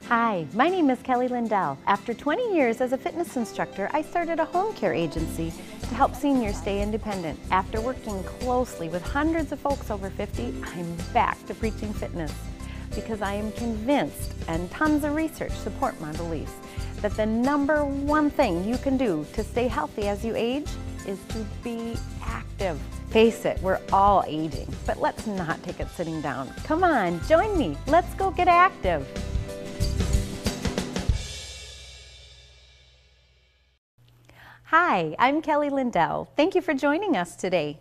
Hi, my name is Kelly Lindell. After 20 years as a fitness instructor, I started a home care agency to help seniors stay independent. After working closely with hundreds of folks over 50, I'm back to preaching fitness because I am convinced, and tons of research support my beliefs, that the number one thing you can do to stay healthy as you age is to be active. Face it, we're all aging, but let's not take it sitting down. Come on, join me. Let's go get active. Hi, I'm Kelly Lindell. Thank you for joining us today.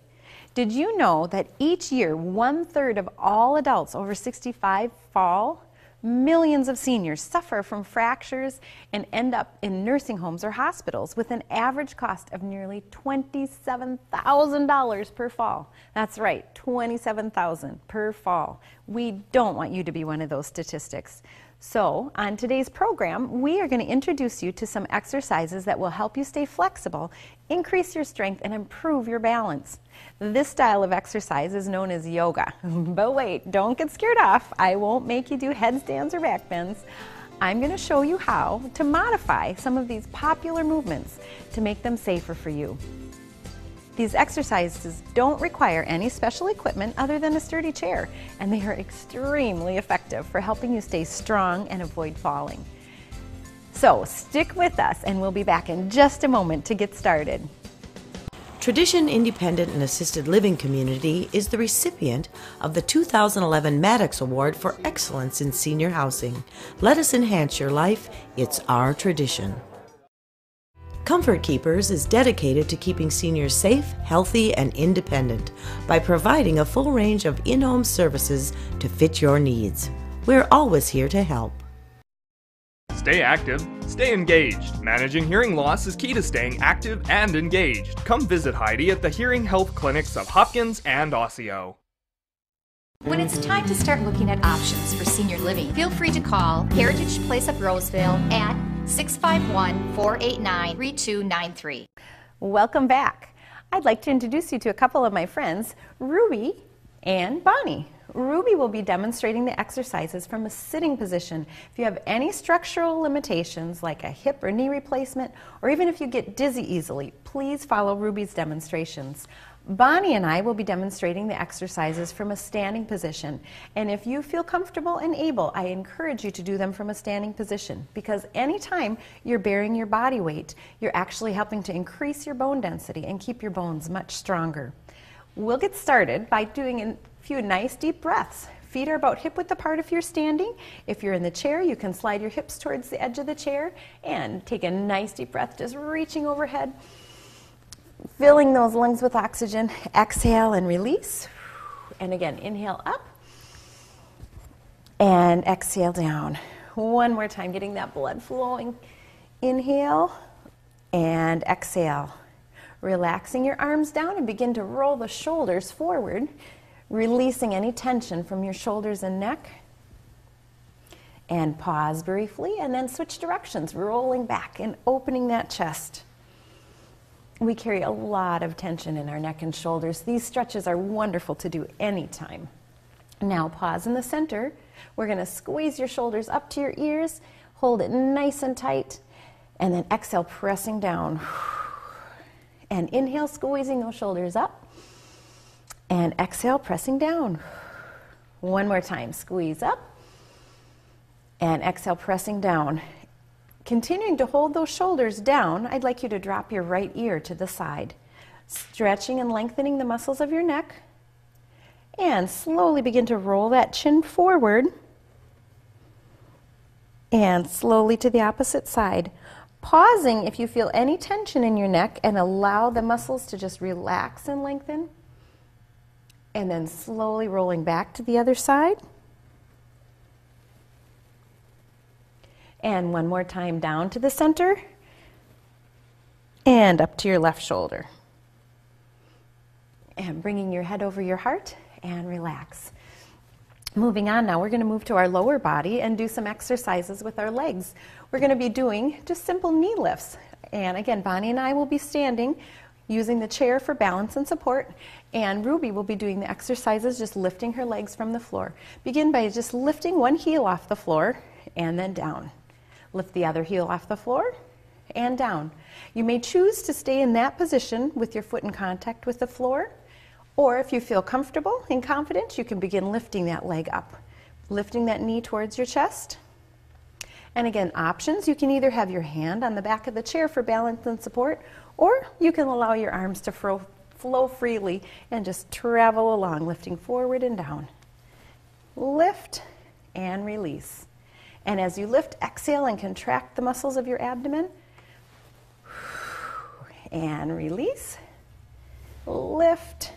Did you know that each year 1/3 of all adults over 65 fall? Millions of seniors suffer from fractures and end up in nursing homes or hospitals with an average cost of nearly $27,000 per fall. That's right, $27,000 per fall. We don't want you to be one of those statistics. So, on today's program, we are going to introduce you to some exercises that will help you stay flexible, increase your strength, and improve your balance. This style of exercise is known as yoga. But wait, don't get scared off. I won't make you do headstands or back bends. I'm going to show you how to modify some of these popular movements to make them safer for you. These exercises don't require any special equipment other than a sturdy chair, and they are extremely effective for helping you stay strong and avoid falling. So stick with us, and we'll be back in just a moment to get started. Tradition Independent and Assisted Living Community is the recipient of the 2011 Maddox Award for Excellence in Senior Housing. Let us enhance your life. It's our tradition. Comfort Keepers is dedicated to keeping seniors safe, healthy, and independent by providing a full range of in-home services to fit your needs. We're always here to help. Stay active, stay engaged. Managing hearing loss is key to staying active and engaged. Come visit Heidi at the Hearing Health Clinics of Hopkins and Osseo. When it's time to start looking at options for senior living, feel free to call Heritage Place of Roseville at 651-489-3293. Welcome back. I'd like to introduce you to a couple of my friends, Ruby and Bonnie. Ruby will be demonstrating the exercises from a sitting position. If you have any structural limitations like a hip or knee replacement, or even if you get dizzy easily, please follow Ruby's demonstrations. Bonnie and I will be demonstrating the exercises from a standing position, and if you feel comfortable and able, I encourage you to do them from a standing position, because anytime you're bearing your body weight, you're actually helping to increase your bone density and keep your bones much stronger. We'll get started by doing a few nice deep breaths. Feet are about hip width apart if you're standing. If you're in the chair, you can slide your hips towards the edge of the chair and take a nice deep breath, just reaching overhead, filling those lungs with oxygen. Exhale and release. And again, inhale up and exhale down. One more time, getting that blood flowing. Inhale and exhale. Relaxing your arms down and begin to roll the shoulders forward, releasing any tension from your shoulders and neck. And pause briefly and then switch directions, rolling back and opening that chest. We carry a lot of tension in our neck and shoulders. These stretches are wonderful to do anytime. Now pause in the center. We're going to squeeze your shoulders up to your ears, hold it nice and tight, and then exhale, pressing down. And inhale, squeezing those shoulders up, and exhale, pressing down. One more time, squeeze up, and exhale, pressing down. Continuing to hold those shoulders down, I'd like you to drop your right ear to the side, stretching and lengthening the muscles of your neck, and slowly begin to roll that chin forward, and slowly to the opposite side. Pausing if you feel any tension in your neck, and allow the muscles to just relax and lengthen, and then slowly rolling back to the other side. And one more time, down to the center and up to your left shoulder. And bringing your head over your heart and relax. Moving on now, we're going to move to our lower body and do some exercises with our legs. We're going to be doing just simple knee lifts. And again, Bonnie and I will be standing using the chair for balance and support, and Ruby will be doing the exercises just lifting her legs from the floor. Begin by just lifting one heel off the floor and then down. Lift the other heel off the floor and down. You may choose to stay in that position with your foot in contact with the floor, or if you feel comfortable and confident, you can begin lifting that leg up, lifting that knee towards your chest. And again, options, you can either have your hand on the back of the chair for balance and support, or you can allow your arms to flow freely and just travel along, lifting forward and down. Lift and release. And as you lift, exhale and contract the muscles of your abdomen. And release. Lift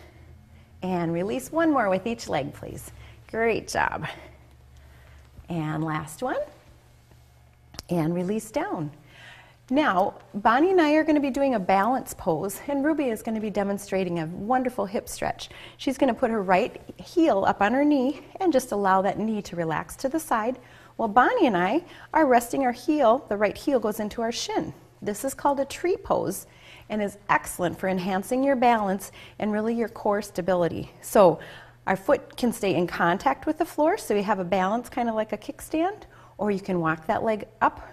and release. One more with each leg, please. Great job. And last one. And release down. Now, Bonnie and I are going to be doing a balance pose, and Ruby is going to be demonstrating a wonderful hip stretch. She's going to put her right heel up on her knee and just allow that knee to relax to the side, while Bonnie and I are resting our heel, the right heel goes into our shin. This is called a tree pose and is excellent for enhancing your balance and really your core stability. So our foot can stay in contact with the floor, so we have a balance kind of like a kickstand, or you can walk that leg up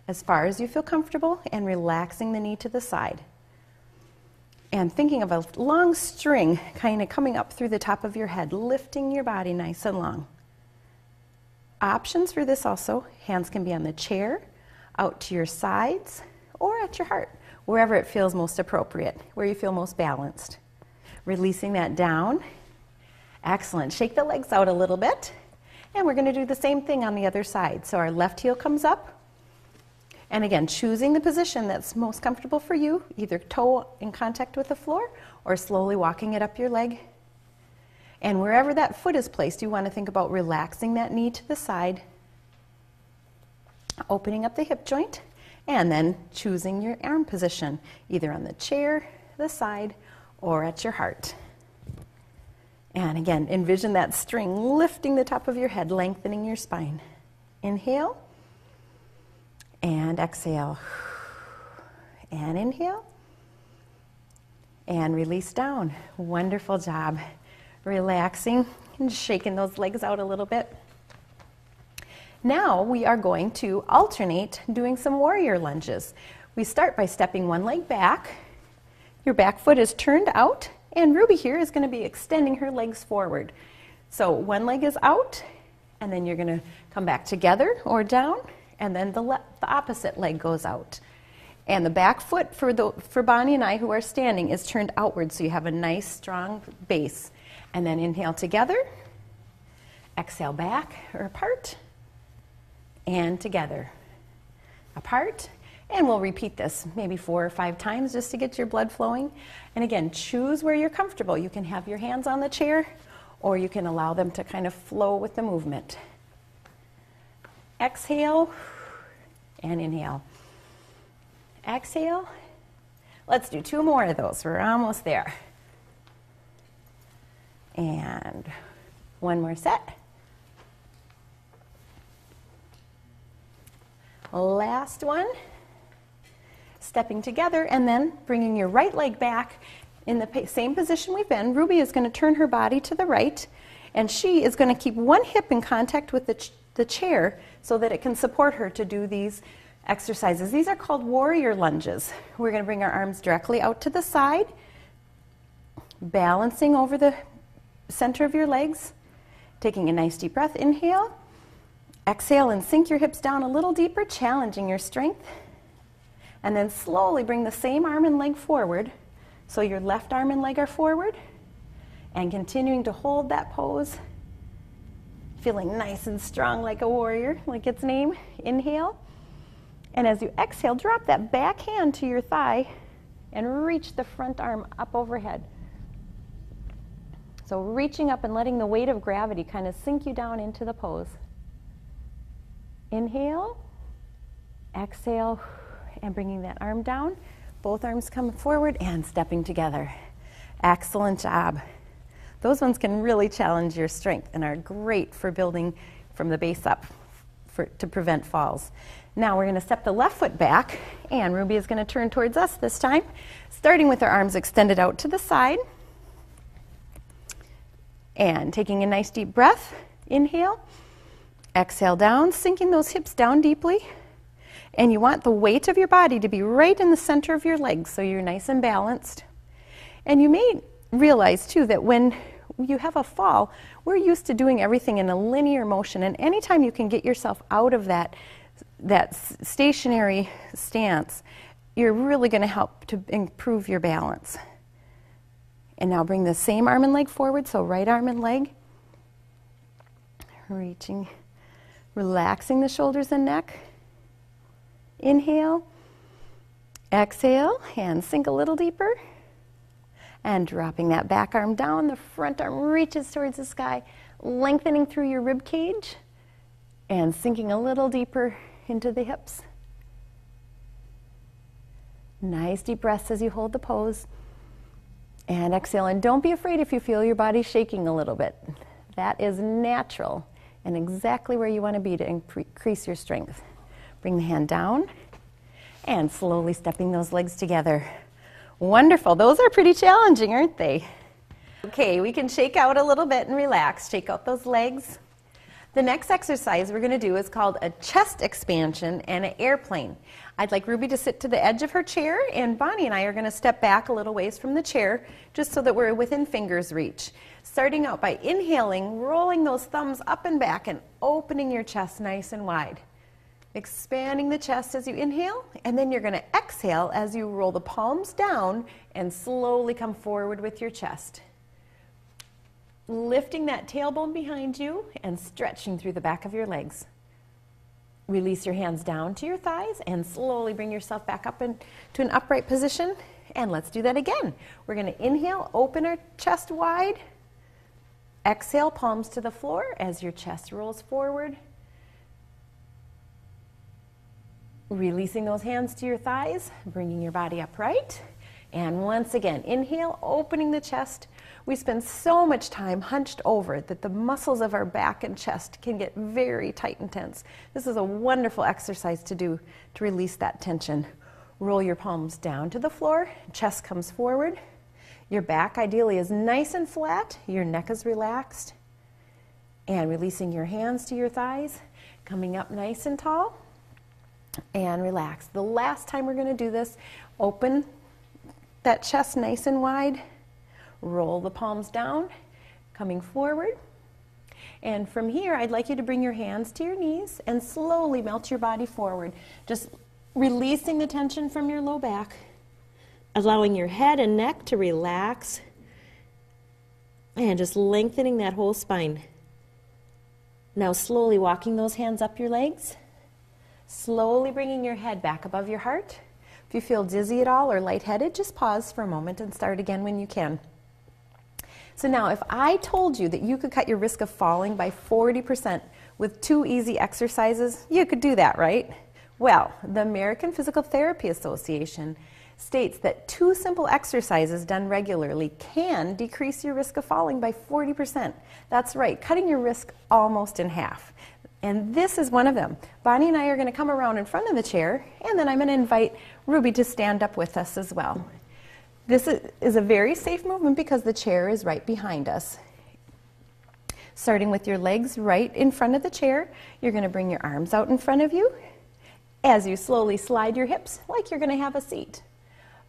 as far as you feel comfortable and relaxing the knee to the side. And thinking of a long string kind of coming up through the top of your head, lifting your body nice and long. Options for this also, hands can be on the chair, out to your sides, or at your heart, wherever it feels most appropriate, where you feel most balanced. Releasing that down. Excellent. Shake the legs out a little bit. And we're going to do the same thing on the other side. So our left heel comes up. And again, choosing the position that's most comfortable for you, either toe in contact with the floor or slowly walking it up your leg. And wherever that foot is placed, you want to think about relaxing that knee to the side, opening up the hip joint, and then choosing your arm position, either on the chair, the side, or at your heart. And again, envision that string lifting the top of your head, lengthening your spine. Inhale. And exhale. And inhale. And release down. Wonderful job. Relaxing and shaking those legs out a little bit. Now we are going to alternate doing some warrior lunges. We start by stepping one leg back. Your back foot is turned out, and Ruby here is going to be extending her legs forward. So one leg is out, and then you're going to come back together or down, and then the opposite leg goes out. And the back foot for Bonnie and I who are standing is turned outward, so you have a nice strong base. And then inhale together, exhale back or apart, and together, apart. And we'll repeat this maybe 4 or 5 times just to get your blood flowing. And again, choose where you're comfortable. You can have your hands on the chair, or you can allow them to kind of flow with the movement. Exhale and inhale. Exhale. Let's do 2 more of those. We're almost there. And 1 more set. Last one. Stepping together and then bringing your right leg back in the same position we've been. Ruby is going to turn her body to the right, and she is going to keep one hip in contact with the chair so that it can support her to do these exercises. These are called warrior lunges. We're going to bring our arms directly out to the side, balancing over the center of your legs, taking a nice deep breath. Inhale, exhale, and sink your hips down a little deeper, challenging your strength. And then slowly bring the same arm and leg forward, so your left arm and leg are forward, and continuing to hold that pose, feeling nice and strong like a warrior, like its name. Inhale, and as you exhale, drop that back hand to your thigh and reach the front arm up overhead. So reaching up and letting the weight of gravity kind of sink you down into the pose. Inhale, exhale, and bringing that arm down. Both arms come forward and stepping together. Excellent job. Those ones can really challenge your strength and are great for building from the base up to prevent falls. Now we're going to step the left foot back, and Ruby is going to turn towards us this time, starting with her arms extended out to the side. And taking a nice deep breath, inhale, Exhale down, sinking those hips down deeply. And you want the weight of your body to be right in the center of your legs so you're nice and balanced. And you may realize too that when you have a fall, we're used to doing everything in a linear motion, and anytime you can get yourself out of that stationary stance, you're really going to help to improve your balance. And now bring the same arm and leg forward, so right arm and leg. Reaching, relaxing the shoulders and neck. Inhale, exhale, and sink a little deeper. And dropping that back arm down, the front arm reaches towards the sky, lengthening through your rib cage, and sinking a little deeper into the hips. Nice deep breaths as you hold the pose. And exhale, and don't be afraid if you feel your body shaking a little bit. That is natural and exactly where you want to be to increase your strength. Bring the hand down and slowly stepping those legs together. Wonderful. Those are pretty challenging, aren't they? Okay, we can shake out a little bit and relax. Shake out those legs. The next exercise we're going to do is called a chest expansion and an airplane. I'd like Ruby to sit to the edge of her chair, and Bonnie and I are going to step back a little ways from the chair just so that we're within finger's reach. Starting out by inhaling, rolling those thumbs up and back and opening your chest nice and wide. Expanding the chest as you inhale, and then you're going to exhale as you roll the palms down and slowly come forward with your chest. Lifting that tailbone behind you and stretching through the back of your legs. Release your hands down to your thighs and slowly bring yourself back up into an upright position. And let's do that again. We're going to inhale, open our chest wide. Exhale, palms to the floor as your chest rolls forward. Releasing those hands to your thighs, bringing your body upright. And once again, inhale, opening the chest. We spend so much time hunched over that the muscles of our back and chest can get very tight and tense. This is a wonderful exercise to do to release that tension. Roll your palms down to the floor, chest comes forward. Your back ideally is nice and flat, your neck is relaxed. And releasing your hands to your thighs, coming up nice and tall. And relax. The last time we're going to do this, open that chest nice and wide. Roll the palms down, coming forward. And from here, I'd like you to bring your hands to your knees and slowly melt your body forward. Just releasing the tension from your low back, allowing your head and neck to relax, and just lengthening that whole spine. Now slowly walking those hands up your legs, slowly bringing your head back above your heart. If you feel dizzy at all or lightheaded, just pause for a moment and start again when you can. So now, if I told you that you could cut your risk of falling by 40% with 2 easy exercises, you could do that, right? Well, the American Physical Therapy Association states that 2 simple exercises done regularly can decrease your risk of falling by 40%. That's right, cutting your risk almost in half. And this is one of them. Bonnie and I are going to come around in front of the chair, and then I'm going to invite Ruby to stand up with us as well. This is a very safe movement because the chair is right behind us. Starting with your legs right in front of the chair, you're going to bring your arms out in front of you as you slowly slide your hips like you're going to have a seat.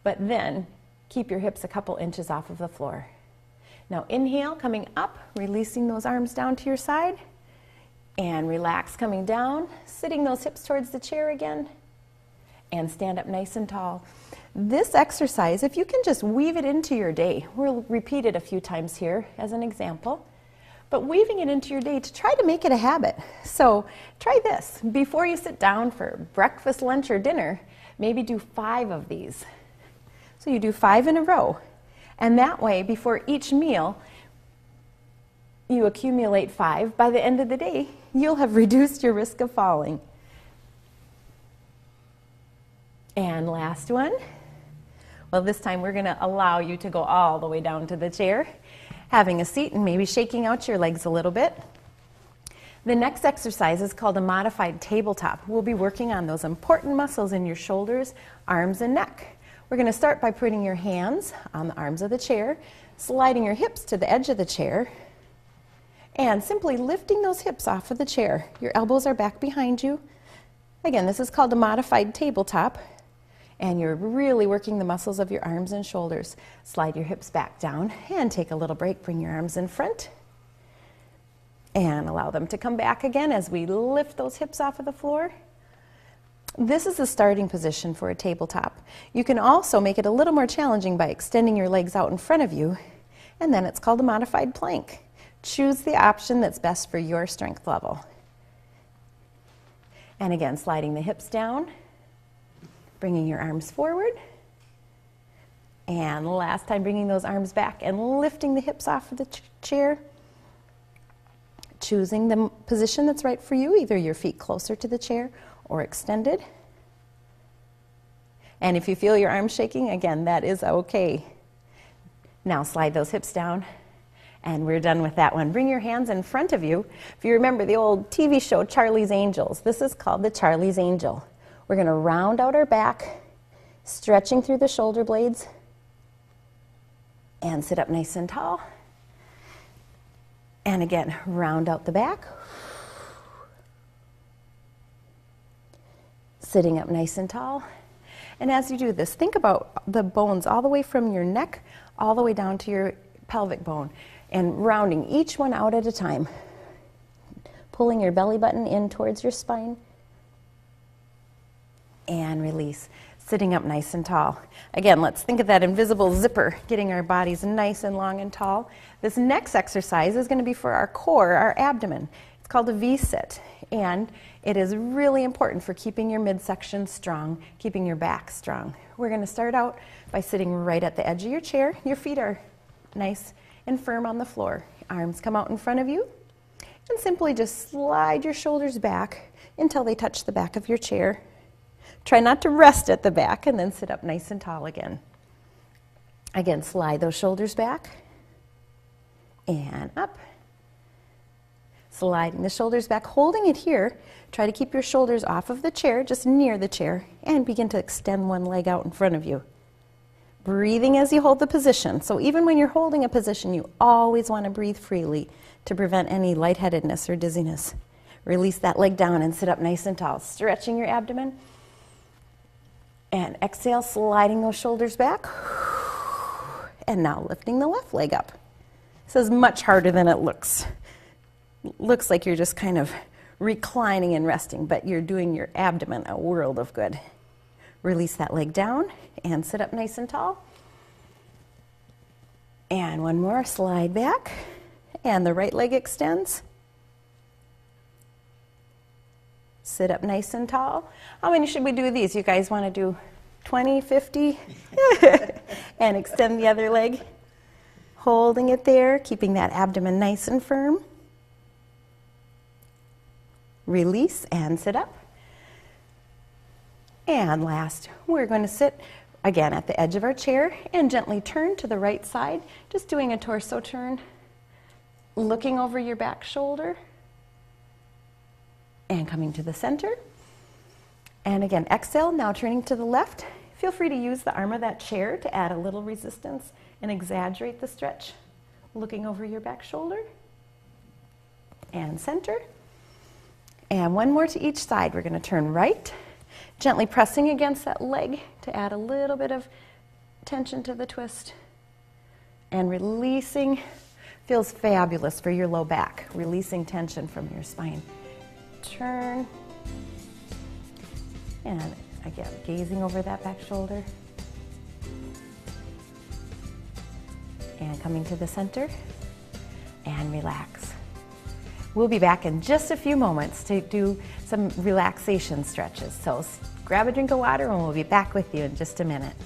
But then keep your hips a couple inches off of the floor. Now inhale, coming up, releasing those arms down to your side. And relax, coming down, sitting those hips towards the chair again. And stand up nice and tall. This exercise, if you can just weave it into your day, we'll repeat it a few times here as an example, but weaving it into your day to try to make it a habit. So try this. Before you sit down for breakfast, lunch, or dinner, maybe do 5 of these. So you do 5 in a row. And that way, before each meal, you accumulate 5. By the end of the day, you'll have reduced your risk of falling. And last one. Well, this time we're going to allow you to go all the way down to the chair, having a seat and maybe shaking out your legs a little bit. The next exercise is called a modified tabletop. We'll be working on those important muscles in your shoulders, arms, and neck. We're going to start by putting your hands on the arms of the chair, sliding your hips to the edge of the chair, And simply lifting those hips off of the chair. Your elbows are back behind you. Again, this is called a modified tabletop. And you're really working the muscles of your arms and shoulders. Slide your hips back down and take a little break. Bring your arms in front. And allow them to come back again as we lift those hips off of the floor. This is the starting position for a tabletop. You can also make it a little more challenging by extending your legs out in front of you, and then it's called a modified plank. Choose the option that's best for your strength level. And again, sliding the hips down, bringing your arms forward, and last time bringing those arms back and lifting the hips off of the chair. Choosing the position that's right for you, either your feet closer to the chair or extended. And if you feel your arms shaking, again, that is okay. Now slide those hips down, and we're done with that one. Bring your hands in front of you. If you remember the old TV show, Charlie's Angels, this is called the Charlie's Angel. We're going to round out our back, stretching through the shoulder blades, and sit up nice and tall. And again, round out the back. Sitting up nice and tall. And as you do this, think about the bones all the way from your neck all the way down to your pelvic bone and rounding each one out at a time. Pulling your belly button in towards your spine. And release. Sitting up nice and tall. Again, let's think of that invisible zipper, getting our bodies nice and long and tall. This next exercise is going to be for our core, our abdomen. It's called a V-sit, and it is really important for keeping your midsection strong, keeping your back strong. We're going to start out by sitting right at the edge of your chair. Your feet are nice and firm on the floor. Arms come out in front of you, and simply just slide your shoulders back until they touch the back of your chair. Try not to rest at the back and then sit up nice and tall again. Again, slide those shoulders back and up. Sliding the shoulders back, holding it here. Try to keep your shoulders off of the chair, just near the chair, and begin to extend one leg out in front of you. Breathing as you hold the position. So even when you're holding a position, you always want to breathe freely to prevent any lightheadedness or dizziness. Release that leg down and sit up nice and tall, stretching your abdomen. And exhale, sliding those shoulders back. And now lifting the left leg up. This is much harder than it looks. Looks like you're just kind of reclining and resting, but you're doing your abdomen a world of good. Release that leg down and sit up nice and tall. And one more, slide back. And the right leg extends. Sit up nice and tall. How many should we do these? You guys want to do 20, 50? And extend the other leg. Holding it there, keeping that abdomen nice and firm. Release and sit up. And last, we're going to sit again at the edge of our chair and gently turn to the right side, just doing a torso turn, looking over your back shoulder. And coming to the center. And again, exhale, now turning to the left. Feel free to use the arm of that chair to add a little resistance and exaggerate the stretch. Looking over your back shoulder. And center. And one more to each side. We're going to turn right, gently pressing against that leg to add a little bit of tension to the twist. And releasing. Feels fabulous for your low back. Releasing tension from your spine. Turn, and again, gazing over that back shoulder, and coming to the center, and relax. We'll be back in just a few moments to do some relaxation stretches, so grab a drink of water and we'll be back with you in just a minute.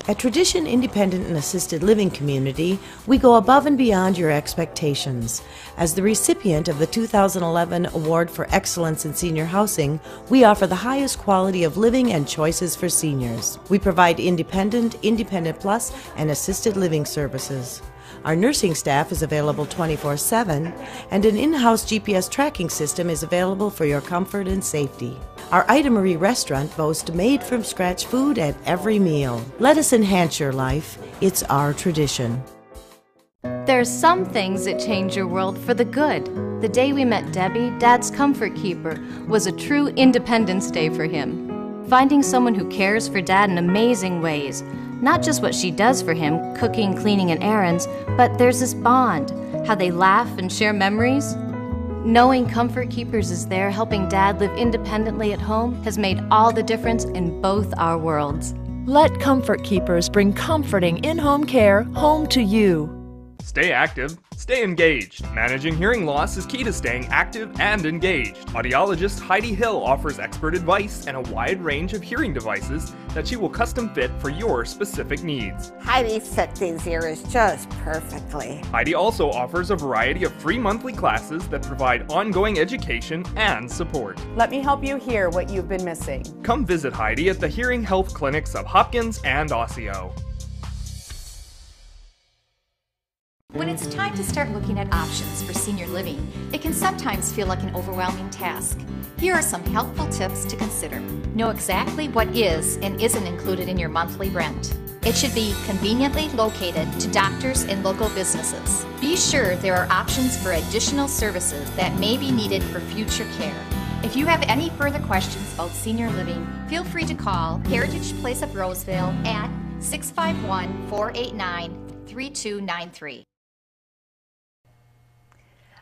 At Tradition Independent and Assisted Living Community, we go above and beyond your expectations. As the recipient of the 2011 Award for Excellence in Senior Housing, we offer the highest quality of living and choices for seniors. We provide independent, Independent Plus, and assisted living services. Our nursing staff is available 24/7, and an in-house GPS tracking system is available for your comfort and safety. Our Itemarie restaurant boasts made-from-scratch food at every meal. Let us enhance your life. It's our tradition. There's some things that change your world for the good. The day we met Debbie, Dad's comfort keeper, was a true Independence Day for him. Finding someone who cares for Dad in amazing ways. Not just what she does for him, cooking, cleaning, and errands, but there's this bond, how they laugh and share memories. Knowing Comfort Keepers is there helping Dad live independently at home has made all the difference in both our worlds. Let Comfort Keepers bring comforting in-home care home to you. Stay active, stay engaged. Managing hearing loss is key to staying active and engaged. Audiologist Heidi Hill offers expert advice and a wide range of hearing devices that she will custom fit for your specific needs. Heidi set these ears just perfectly. Heidi also offers a variety of free monthly classes that provide ongoing education and support. Let me help you hear what you've been missing. Come visit Heidi at the hearing health clinics of Hopkins and Osseo. When it's time to start looking at options for senior living, it can sometimes feel like an overwhelming task. Here are some helpful tips to consider. Know exactly what is and isn't included in your monthly rent. It should be conveniently located to doctors and local businesses. Be sure there are options for additional services that may be needed for future care. If you have any further questions about senior living, feel free to call Heritage Place of Roseville at 651-489-3293.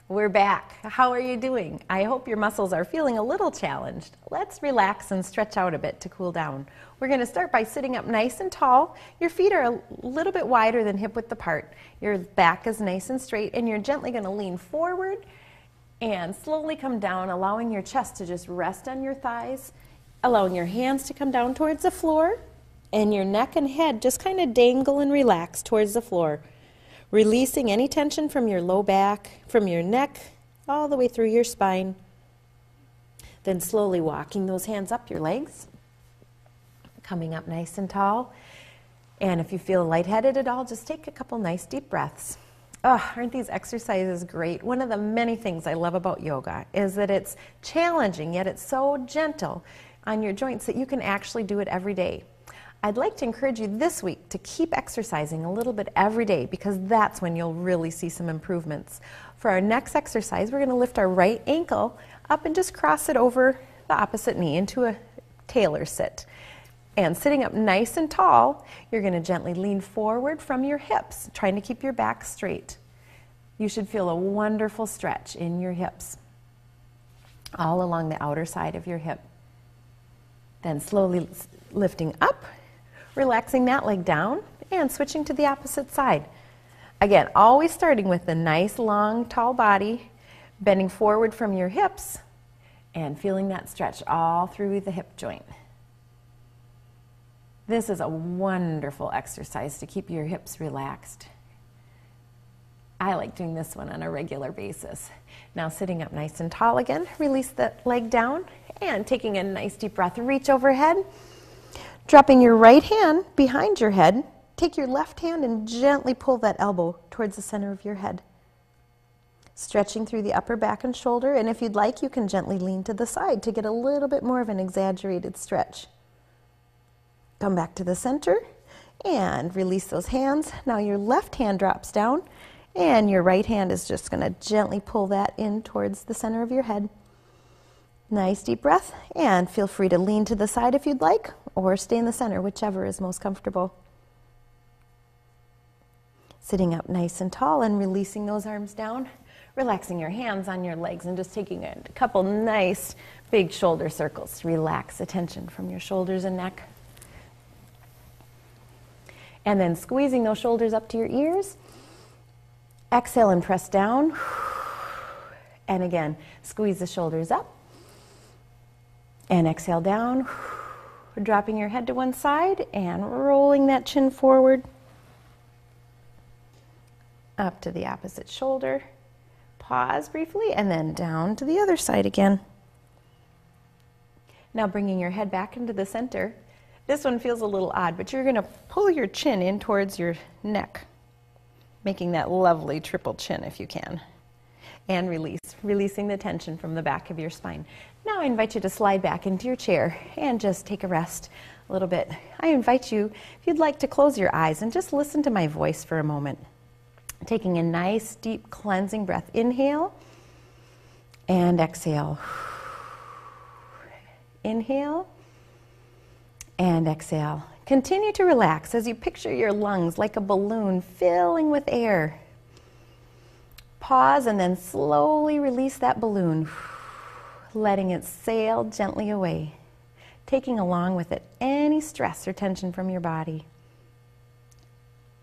We're back. How are you doing? I hope your muscles are feeling a little challenged. Let's relax and stretch out a bit to cool down. We're going to start by sitting up nice and tall. Your feet are a little bit wider than hip width apart. Your back is nice and straight, and you're gently going to lean forward and slowly come down, allowing your chest to just rest on your thighs, allowing your hands to come down towards the floor, and your neck and head just kind of dangle and relax towards the floor. Releasing any tension from your low back, from your neck, all the way through your spine. Then slowly walking those hands up your legs, coming up nice and tall. And if you feel lightheaded at all, just take a couple nice deep breaths. Oh, aren't these exercises great? One of the many things I love about yoga is that it's challenging, yet it's so gentle on your joints that you can actually do it every day. I'd like to encourage you this week to keep exercising a little bit every day, because that's when you'll really see some improvements. For our next exercise, we're going to lift our right ankle up and just cross it over the opposite knee into a tailor sit. And sitting up nice and tall, you're going to gently lean forward from your hips, trying to keep your back straight. You should feel a wonderful stretch in your hips, all along the outer side of your hip. Then slowly lifting up, relaxing that leg down, and switching to the opposite side. Again, always starting with the nice, long, tall body, bending forward from your hips, and feeling that stretch all through the hip joint. This is a wonderful exercise to keep your hips relaxed. I like doing this one on a regular basis. Now sitting up nice and tall again, release the leg down, and taking a nice deep breath, reach overhead. Dropping your right hand behind your head, take your left hand and gently pull that elbow towards the center of your head. Stretching through the upper back and shoulder, and if you'd like, you can gently lean to the side to get a little bit more of an exaggerated stretch. Come back to the center and release those hands. Now your left hand drops down, and your right hand is just going to gently pull that in towards the center of your head. Nice deep breath, and feel free to lean to the side if you'd like, or stay in the center, whichever is most comfortable. Sitting up nice and tall and releasing those arms down, relaxing your hands on your legs and just taking a couple nice big shoulder circles to relax the tension from your shoulders and neck. And then squeezing those shoulders up to your ears. Exhale and press down. And again, squeeze the shoulders up. And exhale down, dropping your head to one side and rolling that chin forward. Up to the opposite shoulder. Pause briefly and then down to the other side again. Now bringing your head back into the center. This one feels a little odd, but you're going to pull your chin in towards your neck, making that lovely triple chin if you can. And release, releasing the tension from the back of your spine. Now I invite you to slide back into your chair and just take a rest a little bit. I invite you, if you'd like, to close your eyes and just listen to my voice for a moment. Taking a nice, deep, cleansing breath. Inhale and exhale. Inhale and exhale. Continue to relax as you picture your lungs like a balloon filling with air. Pause and then slowly release that balloon, letting it sail gently away, taking along with it any stress or tension from your body.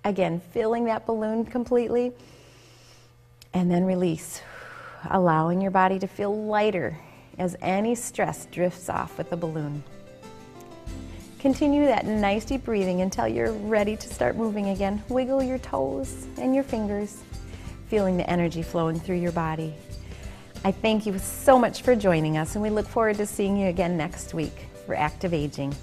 Again, filling that balloon completely, and then release, allowing your body to feel lighter as any stress drifts off with the balloon. Continue that nice deep breathing until you're ready to start moving again. Wiggle your toes and your fingers, feeling the energy flowing through your body. I thank you so much for joining us, and we look forward to seeing you again next week for Active Aging.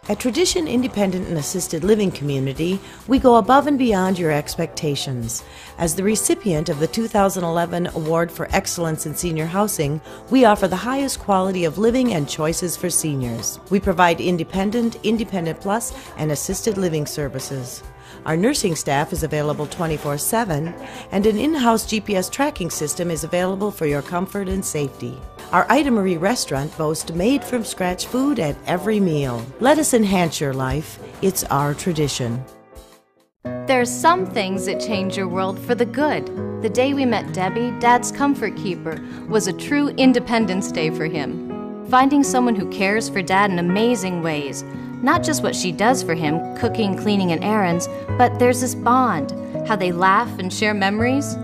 At Tradition Independent and Assisted Living Community, we go above and beyond your expectations. As the recipient of the 2011 Award for Excellence in Senior Housing, we offer the highest quality of living and choices for seniors. We provide independent, Independent Plus, and assisted living services. Our nursing staff is available 24/7, and an in-house GPS tracking system is available for your comfort and safety. Our Ida Marie restaurant boasts made-from-scratch food at every meal. Let us enhance your life. It's our tradition. There's some things that change your world for the good. The day we met Debbie, Dad's comfort keeper, was a true Independence Day for him. Finding someone who cares for Dad in amazing ways. Not just what she does for him, cooking, cleaning, and errands, but there's this bond, how they laugh and share memories.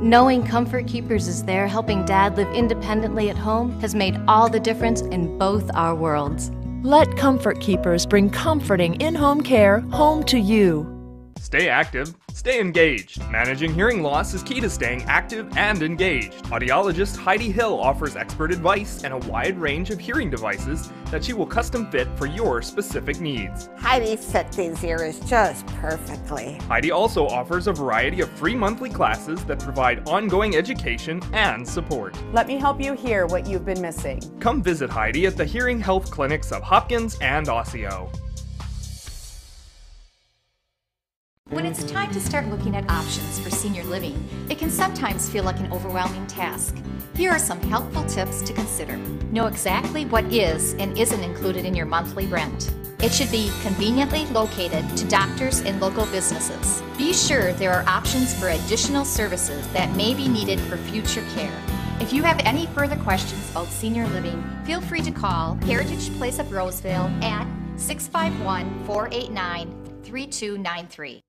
Knowing Comfort Keepers is there helping Dad live independently at home has made all the difference in both our worlds. Let Comfort Keepers bring comforting in-home care home to you. Stay active, stay engaged. Managing hearing loss is key to staying active and engaged. Audiologist Heidi Hill offers expert advice and a wide range of hearing devices that she will custom fit for your specific needs. Heidi fit these ears just perfectly. Heidi also offers a variety of free monthly classes that provide ongoing education and support. Let me help you hear what you've been missing. Come visit Heidi at the hearing health clinics of Hopkins and Osseo. When it's time to start looking at options for senior living, it can sometimes feel like an overwhelming task. Here are some helpful tips to consider. Know exactly what is and isn't included in your monthly rent. It should be conveniently located to doctors and local businesses. Be sure there are options for additional services that may be needed for future care. If you have any further questions about senior living, feel free to call Heritage Place of Roseville at 651-489-3293.